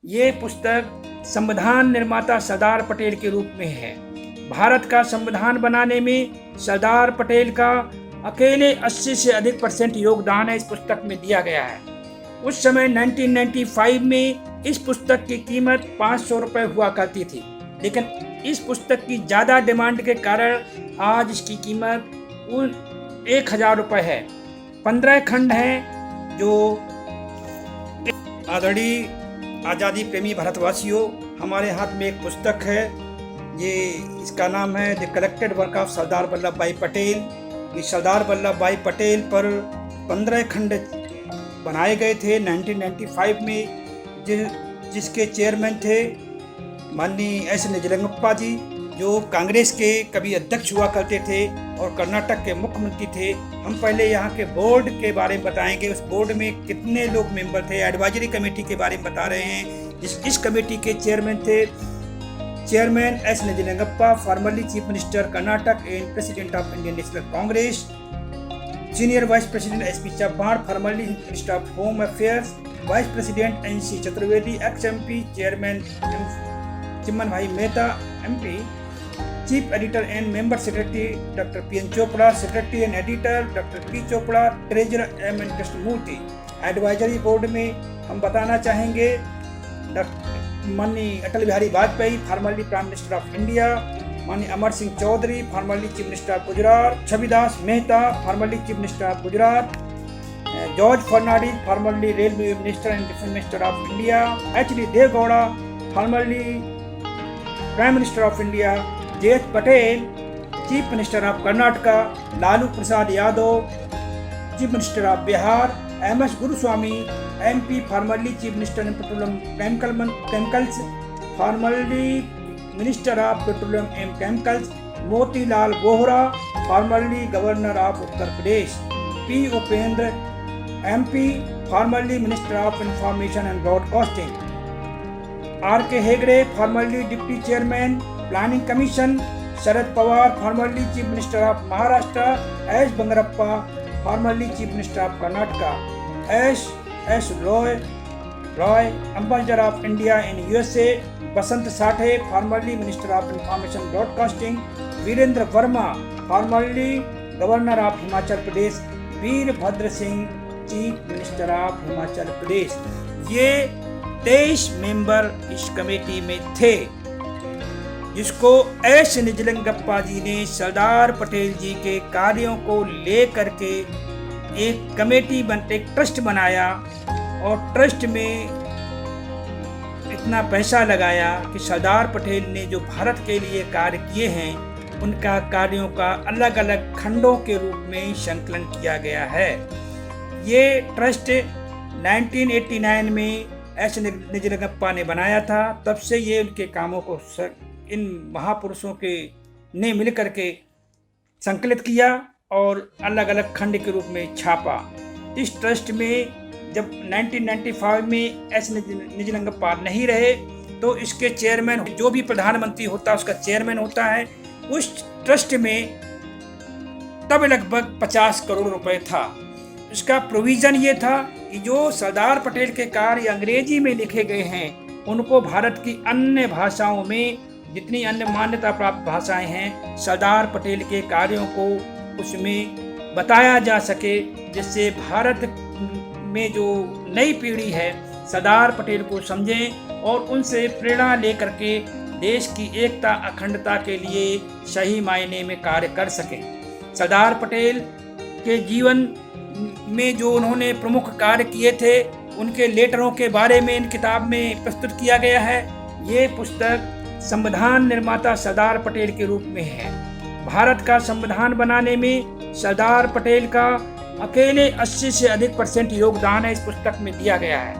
ये पुस्तक संविधान निर्माता सरदार पटेल के रूप में है। भारत का संविधान बनाने में सरदार पटेल का अकेले 80 से अधिक % योगदान है इस पुस्तक में दिया गया है। उस समय 1995 में इस पुस्तक की कीमत 500 रुपये हुआ करती थी, लेकिन इस पुस्तक की ज़्यादा डिमांड के कारण आज इसकी कीमत 1000 रुपये है। 15 खंड हैं जो आदरणीय आज़ादी प्रेमी भारतवासियों, हमारे हाथ में एक पुस्तक है। इसका नाम है the collected work of Sardar Vallabh भाई पटेल। ये सरदार वल्लभ भाई पटेल पर 15 खंड बनाए गए थे 1995 में, जिसके चेयरमैन थे माननीय एस निजलिंगप्पा जी, जो कांग्रेस के कभी अध्यक्ष हुआ करते थे और कर्नाटक के मुख्यमंत्री थे। हम पहले यहाँ के बोर्ड के बारे में बताएंगे, उस बोर्ड में कितने लोग मेंबर थे। एडवाइजरी कमेटी के बारे में बता रहे हैं। इस कमेटी के चेयरमैन थे chairman S Nijalingappa, formerly chief minister Karnataka and president of Indian National Congress. Senior vice president S P Chavan, formerly minister of home affairs. Vice president N C Chaturvedi, ex MP। Chairman Chiman Bhai Mehta, MP। Chief editor and member secretary doctor PN Chopra, secretary and editor doctor P Chopra, treasurer M N Krishnamurthy. Advisory board में हम बताना चाहेंगे माननीय Atal Bihari Vajpayee, formerly prime minister of India. माननीय Amar Singh Chaudhary, formerly chief minister of Gujarat. Chhavidas Mehta, formerly chief minister of Gujarat. George Fernandes, formerly railway minister and defence minister of India. HD Deve Gowda, formerly prime minister of India. JH Patel, chief minister of Karnataka. Lalu Prasad Yadav, chief minister of Bihar. MS Guruswamy, MP, formerly chief minister in petroleum chemicals, formerly minister of petroleum and chemicals. Motilal Vohra, formerly governor of Uttar Pradesh. P Upendra, MP, formerly minister of information and broadcasting. RK Hegde, formerly deputy chairman planning commission. Sharad Pawar, formerly chief minister of Maharashtra. S Bangarappa, formerly chief minister of Karnataka. S Roy, ambassador of India in USA। Basant Sathe, formerly minister of information broadcasting. Virendra Verma, formerly governor of Himachal Pradesh. Virbhadra Singh, chief minister of Himachal Pradesh. ये 23 member इस committee में थे, जिसको S Nijalingappa जी ने सरदार पटेल जी के कार्यों को लेकर के एक कमेटी एक ट्रस्ट बनाया और ट्रस्ट में इतना पैसा लगाया कि सरदार पटेल ने जो भारत के लिए कार्य किए हैं उनका कार्यों का अलग अलग खंडों के रूप में संकलन किया गया है। ये ट्रस्ट 1989 में एस निजलिंगप्पा ने बनाया था। तब से ये उनके कामों को इन महापुरुषों के ने मिल करके संकलित किया और अलग अलग खंड के रूप में छापा। इस ट्रस्ट में जब 1995 में एस निजलिंगप्पा नहीं रहे तो इसके चेयरमैन, जो भी प्रधानमंत्री होता है उसका चेयरमैन होता है। उस ट्रस्ट में तब लगभग 50 करोड़ रुपए था। इसका प्रोविज़न ये था कि जो सरदार पटेल के कार्य अंग्रेजी में लिखे गए हैं उनको भारत की अन्य भाषाओं में, जितनी अन्य मान्यता प्राप्त भाषाएं हैं, सरदार पटेल के कार्यों को उसमें बताया जा सके, जिससे भारत में जो नई पीढ़ी है सरदार पटेल को समझें और उनसे प्रेरणा लेकर के देश की एकता अखंडता के लिए सही मायने में कार्य कर सकें। सरदार पटेल के जीवन में जो उन्होंने प्रमुख कार्य किए थे उनके लेटरों के बारे में इन किताब में प्रस्तुत किया गया है। ये पुस्तक संविधान निर्माता सरदार पटेल के रूप में है। भारत का संविधान बनाने में सरदार पटेल का अकेले 80 से अधिक % योगदान है इस पुस्तक में दिया गया है।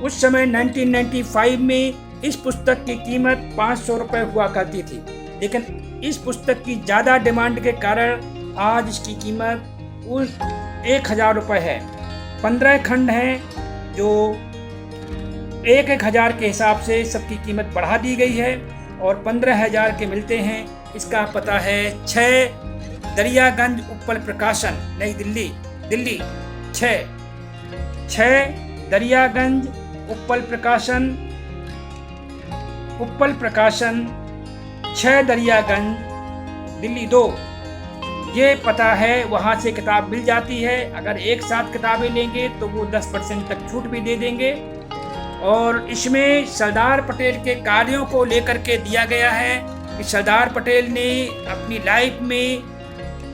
उस समय 1995 में इस पुस्तक की कीमत 500 रुपये हुआ करती थी, लेकिन इस पुस्तक की ज़्यादा डिमांड के कारण आज इसकी कीमत 1000 रुपये है। 15 खंड हैं जो 1,000 के हिसाब से सबकी कीमत बढ़ा दी गई है और 15,000 के मिलते हैं। इसका पता है 6 दरियागंज उत्पल प्रकाशन, नई दिल्ली 6 दरियागंज उत्पल प्रकाशन, उत्पल प्रकाशन, 6 दरियागंज, दिल्ली 2। ये पता है, वहाँ से किताब मिल जाती है। अगर एक साथ किताबें लेंगे तो वो 10% तक छूट भी दे देंगे। और इसमें सरदार पटेल के कार्यों को लेकर के दिया गया है कि सरदार पटेल ने अपनी लाइफ में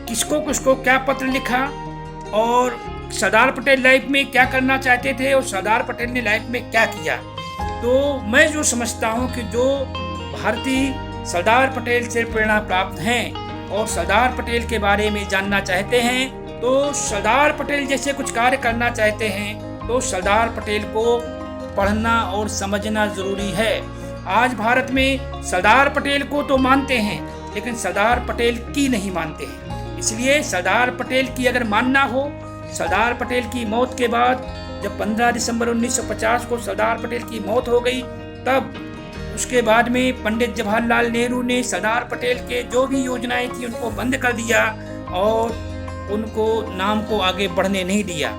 किसको किसको क्या पत्र लिखा और सरदार पटेल लाइफ में क्या करना चाहते थे और सरदार पटेल ने लाइफ में क्या किया। तो मैं जो समझता हूँ कि जो भारतीय सरदार पटेल से प्रेरणा प्राप्त हैं और सरदार पटेल के बारे में जानना चाहते हैं, तो सरदार पटेल जैसे कुछ कार्य करना चाहते हैं, तो सरदार पटेल को पढ़ना और समझना जरूरी है। आज भारत में सरदार पटेल को तो मानते हैं, लेकिन सरदार पटेल की नहीं मानते हैं। इसलिए सरदार पटेल की अगर मानना हो, सरदार पटेल की मौत के बाद जब 15 दिसंबर 1950 को सरदार पटेल की मौत हो गई, तब उसके बाद में पंडित जवाहरलाल नेहरू ने सरदार पटेल के जो भी योजनाएं थी उनको बंद कर दिया और उनको नाम को आगे बढ़ने नहीं दिया।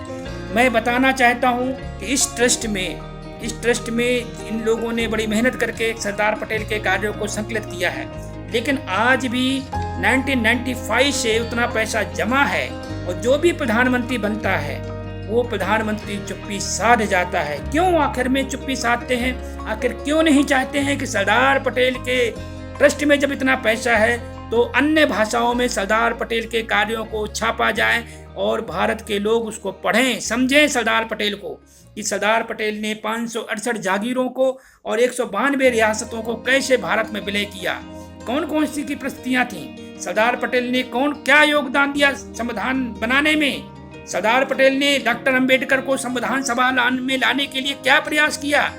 मैं बताना चाहता हूं कि इस ट्रस्ट में इन लोगों ने बड़ी मेहनत करके सरदार पटेल के कार्यों को संकलित किया है, लेकिन आज भी 1995 से उतना पैसा जमा है और जो भी प्रधानमंत्री बनता है वो प्रधानमंत्री चुप्पी साध जाता है। क्यों आखिर में चुप्पी साधते हैं? आखिर क्यों नहीं चाहते हैं कि सरदार पटेल के ट्रस्ट में जब इतना पैसा है तो अन्य भाषाओं में सरदार पटेल के कार्यों को छापा जाए और भारत के लोग उसको पढ़ें, समझें सरदार पटेल को कि सरदार पटेल ने 568 जागीरों को और 192 रियासतों को कैसे भारत में विलय किया, कौन कौन सी की प्रस्तियां थी, सरदार पटेल ने क्या योगदान दिया संविधान बनाने में, सरदार पटेल ने डॉक्टर अंबेडकर को संविधान सभा में लाने के लिए क्या प्रयास किया,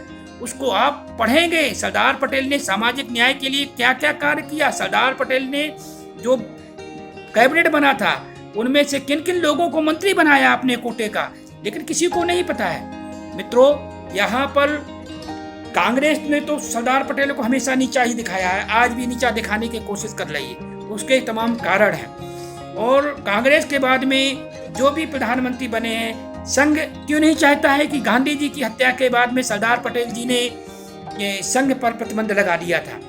उसको आप पढ़ेंगे। सरदार पटेल ने सामाजिक न्याय के लिए क्या क्या कार्य किया, सरदार पटेल ने जो कैबिनेट बना था उनमें से किन किन लोगों को मंत्री बनाया अपने कोटे का, लेकिन किसी को नहीं पता है। मित्रों, यहाँ पर कांग्रेस ने तो सरदार पटेल को हमेशा नीचा ही दिखाया है, आज भी नीचा दिखाने की कोशिश कर रही है, उसके तमाम कारण हैं। और कांग्रेस के बाद में जो भी प्रधानमंत्री बने हैं, संघ क्यों नहीं चाहता है कि गांधी जी की हत्या के बाद में सरदार पटेल जी ने संघ पर प्रतिबंध लगा दिया था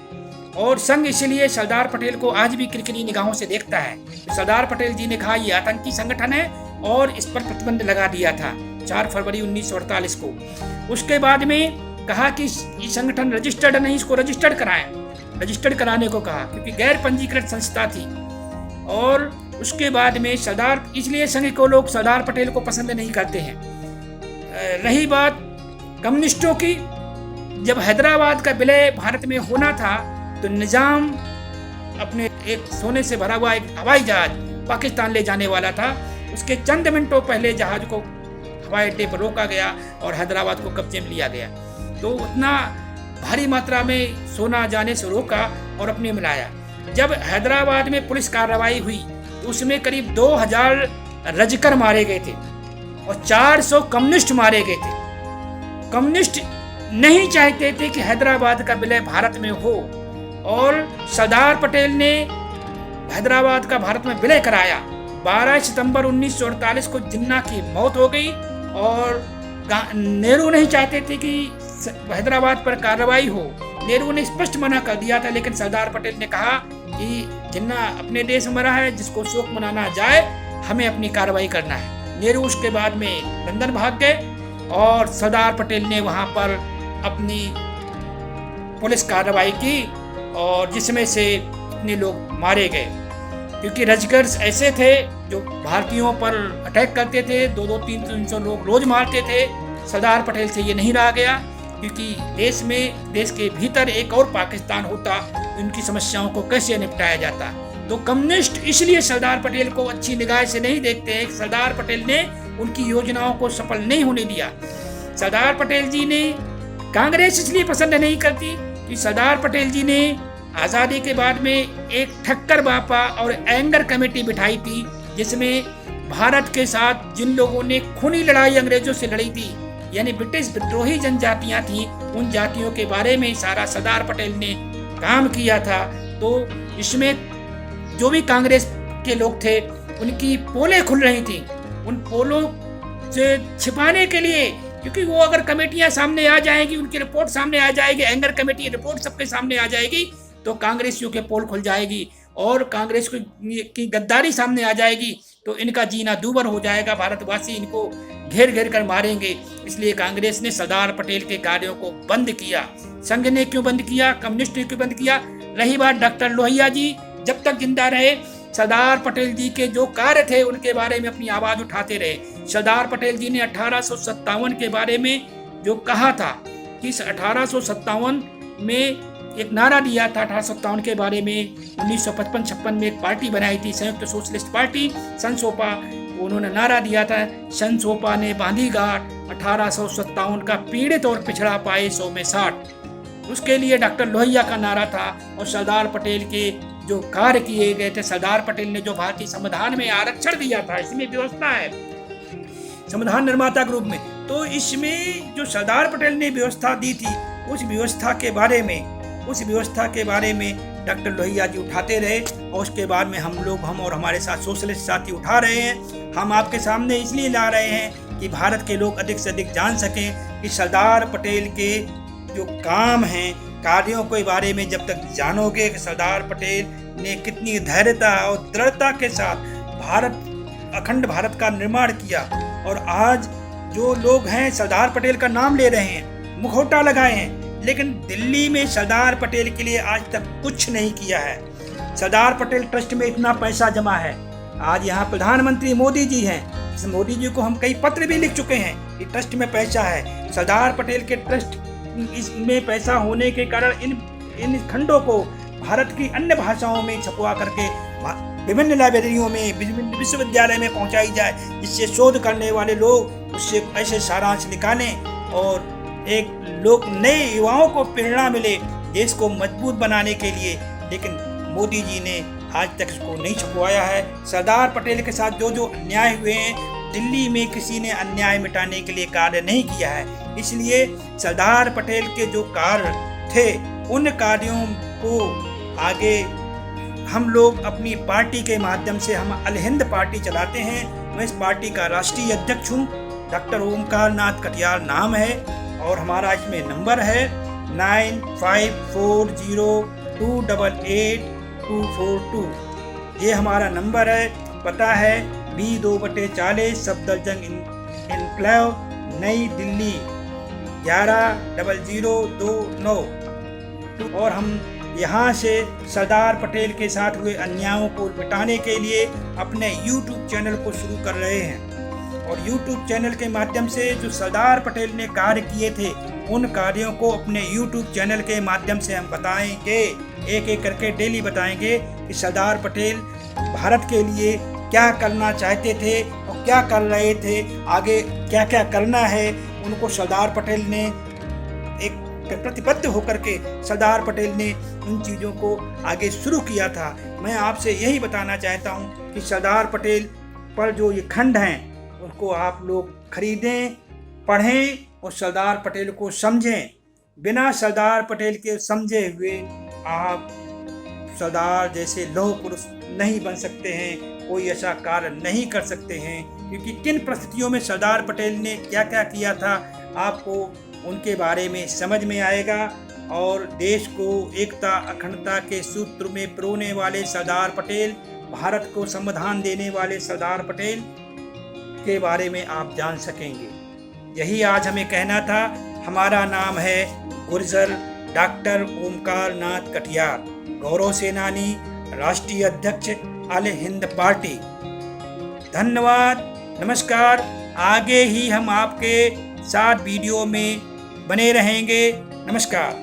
और संघ इसलिए सरदार पटेल को आज भी किरकिरी निगाहों से देखता है। सरदार पटेल जी ने कहा यह आतंकी संगठन है और इस पर प्रतिबंध लगा दिया था 4 फरवरी 1948 को। उसके बाद में कहा कि ये संगठन रजिस्टर्ड नहीं, इसको रजिस्टर्ड कराएं, रजिस्टर्ड कराने को कहा क्योंकि गैर पंजीकृत संस्था थी। और उसके बाद में सरदार, इसलिए संघ को लोग सरदार पटेल को पसंद नहीं करते हैं। रही बात कम्युनिस्टों की, जब हैदराबाद का विलय भारत में होना था तो निजाम अपने एक सोने से भरा हुआ एक हवाई जहाज पाकिस्तान ले जाने वाला था, उसके चंद मिनटों पहले जहाज को हवाई अड्डे पर रोका गया और हैदराबाद को कब्जे में लिया गया। तो उतना भारी मात्रा में सोना जाने से रोका और अपने मिलाया। जब हैदराबाद में पुलिस कार्रवाई हुई तो उसमें करीब 2000 रजकर मारे गए थे और 400 कम्युनिस्ट मारे गए थे। कम्युनिस्ट नहीं चाहते थे कि हैदराबाद का विलय भारत में हो और सरदार पटेल ने हैदराबाद का भारत में विलय कराया। 12 सितंबर 1948 को जिन्ना की मौत हो गई और नेहरू नहीं चाहते थे कि हैदराबाद पर कार्रवाई हो, नेहरू ने स्पष्ट मना कर दिया था, लेकिन सरदार पटेल ने कहा कि जिन्ना अपने देश में मरा है, जिसको शोक मनाना जाए, हमें अपनी कार्रवाई करना है। नेहरू उसके बाद में लंदन भाग गए और सरदार पटेल ने वहाँ पर अपनी पुलिस कार्रवाई की और जिसमें से इतने लोग मारे गए, क्योंकि रजकर्स ऐसे थे जो भारतीयों पर अटैक करते थे, 200-300 लोग रोज मारते थे। सरदार पटेल से ये नहीं रहा गया, क्योंकि देश के भीतर एक और पाकिस्तान होता, उनकी समस्याओं को कैसे निपटाया जाता। तो कम्युनिस्ट इसलिए सरदार पटेल को अच्छी निगाह से नहीं देखते हैं। सरदार पटेल ने उनकी योजनाओं को सफल नहीं होने दिया। सरदार पटेल जी ने कांग्रेस इसलिए पसंद नहीं करती कि सरदार पटेल जी ने आज़ादी के बाद में एक ठक्कर बापा और एंगर कमेटी बिठाई थी, जिसमें भारत के साथ जिन लोगों ने खूनी लड़ाई अंग्रेजों से लड़ी थी, यानी ब्रिटिश विद्रोही जनजातियां थी, उन जातियों के बारे में सारा सरदार पटेल ने काम किया था। तो इसमें जो भी कांग्रेस के लोग थे उनकी पोलें खुल रही थी। उन पोलों से छिपाने के लिए क्योंकि वो अगर कमेटियां सामने आ जाएगी, उनकी रिपोर्ट सामने आ जाएगी, एंगर कमेटी रिपोर्ट सबके सामने आ जाएगी, तो कांग्रेसियों के पोल खुल जाएगी और कांग्रेस की गद्दारी सामने आ जाएगी, तो इनका जीना दूभर हो जाएगा। भारतवासी इनको घेर घेर कर मारेंगे। इसलिए कांग्रेस ने सरदार पटेल के कार्यों को बंद किया। संघ ने क्यों बंद किया, कम्युनिस्ट ने क्यों बंद किया? रही बात डॉक्टर लोहिया जी जब तक जिंदा रहे सरदार पटेल जी के जो कार्य थे उनके बारे में अपनी आवाज उठाते रहे। सरदार पटेल जी ने 1857 के बारे में जो कहा था कि 1857 में एक नारा दिया था, 1857 के बारे में 1955-56 में एक पार्टी बनाई थी, संयुक्त सोशलिस्ट पार्टी संसोपा। उन्होंने नारा दिया था, संसोपा ने बांधी गांठ 1857 का पीड़ित और पिछड़ा पाए 100 में 60। उसके लिए डॉक्टर लोहिया का नारा था। और सरदार पटेल के जो कार्य किए गए थे, सरदार पटेल ने जो भारतीय संविधान में आरक्षण दिया था, इसमें व्यवस्था है संविधान निर्माता ग्रुप में, तो इसमें जो सरदार पटेल ने व्यवस्था दी थी उस व्यवस्था के बारे में डॉक्टर लोहिया जी उठाते रहे। और उसके बाद में हम और हमारे साथ सोशलिस्ट साथी उठा रहे हैं। हम आपके सामने इसलिए ला रहे हैं कि भारत के लोग अधिक से अधिक जान सकें कि सरदार पटेल के जो काम हैं, कार्यों के बारे में जब तक जानोगे कि सरदार पटेल ने कितनी धैर्यता और दृढ़ता के साथ अखंड भारत का निर्माण किया। और आज जो लोग हैं सरदार पटेल का नाम ले रहे हैं, मुखौटा लगाए हैं, लेकिन दिल्ली में सरदार पटेल के लिए आज तक कुछ नहीं किया है। सरदार पटेल ट्रस्ट में इतना पैसा जमा है। आज यहाँ प्रधानमंत्री मोदी जी हैं, इस मोदी जी को हम कई पत्र भी लिख चुके हैं कि ट्रस्ट में पैसा है। सरदार पटेल के ट्रस्ट इसमें पैसा होने के कारण इन खंडों को भारत की अन्य भाषाओं में छपवा करके विभिन्न लाइब्रेरियों में, विभिन्न विश्वविद्यालय में पहुंचाई जाए, जिससे शोध करने वाले लोग उससे ऐसे सारांश निकालें और एक लोग नए युवाओं को प्रेरणा मिले देश को मजबूत बनाने के लिए। लेकिन मोदी जी ने आज तक इसको नहीं छपवाया है। सरदार पटेल के साथ जो अन्याय हुए हैं, दिल्ली में किसी ने अन्याय मिटाने के लिए कार्य नहीं किया है। इसलिए सरदार पटेल के जो कार्य थे उन कार्यों को आगे हम लोग अपनी पार्टी के माध्यम से, हम अल हिंद पार्टी चलाते हैं। मैं इस पार्टी का राष्ट्रीय अध्यक्ष हूँ। डॉक्टर ओमकार नाथ कटियार नाम है और हमारा इसमें नंबर है 9540288242। ये हमारा नंबर है। पता है B2/40 सफदरजंग इनक्लेव, नई दिल्ली 110029। और हम यहाँ से सरदार पटेल के साथ हुए अन्यायों को मिटाने के लिए अपने YouTube चैनल को शुरू कर रहे हैं। और YouTube चैनल के माध्यम से जो सरदार पटेल ने कार्य किए थे उन कार्यों को अपने YouTube चैनल के माध्यम से हम बताएंगे, एक एक करके डेली बताएंगे कि सरदार पटेल भारत के लिए क्या करना चाहते थे और क्या कर रहे थे, आगे क्या क्या करना है। उनको सरदार पटेल ने एक प्रतिबद्ध होकर के सरदार पटेल ने उन चीज़ों को आगे शुरू किया था। मैं आपसे यही बताना चाहता हूँ कि सरदार पटेल पर जो ये खंड हैं उनको आप लोग खरीदें, पढ़ें और सरदार पटेल को समझें। बिना सरदार पटेल के समझे हुए आप सरदार जैसे लौह पुरुष नहीं बन सकते हैं, कोई ऐसा कार्य नहीं कर सकते हैं। क्योंकि किन परिस्थितियों में सरदार पटेल ने क्या क्या किया था आपको उनके बारे में समझ में आएगा। और देश को एकता अखंडता के सूत्र में पिरोने वाले सरदार पटेल, भारत को संविधान देने वाले सरदार पटेल के बारे में आप जान सकेंगे। यही आज हमें कहना था। हमारा नाम है गुर्जर डॉक्टर ओमकार नाथ कटियार, गौरव सेनानी, राष्ट्रीय अध्यक्ष अल हिंद पार्टी। धन्यवाद, नमस्कार। आगे ही हम आपके साथ वीडियो में बने रहेंगे। नमस्कार।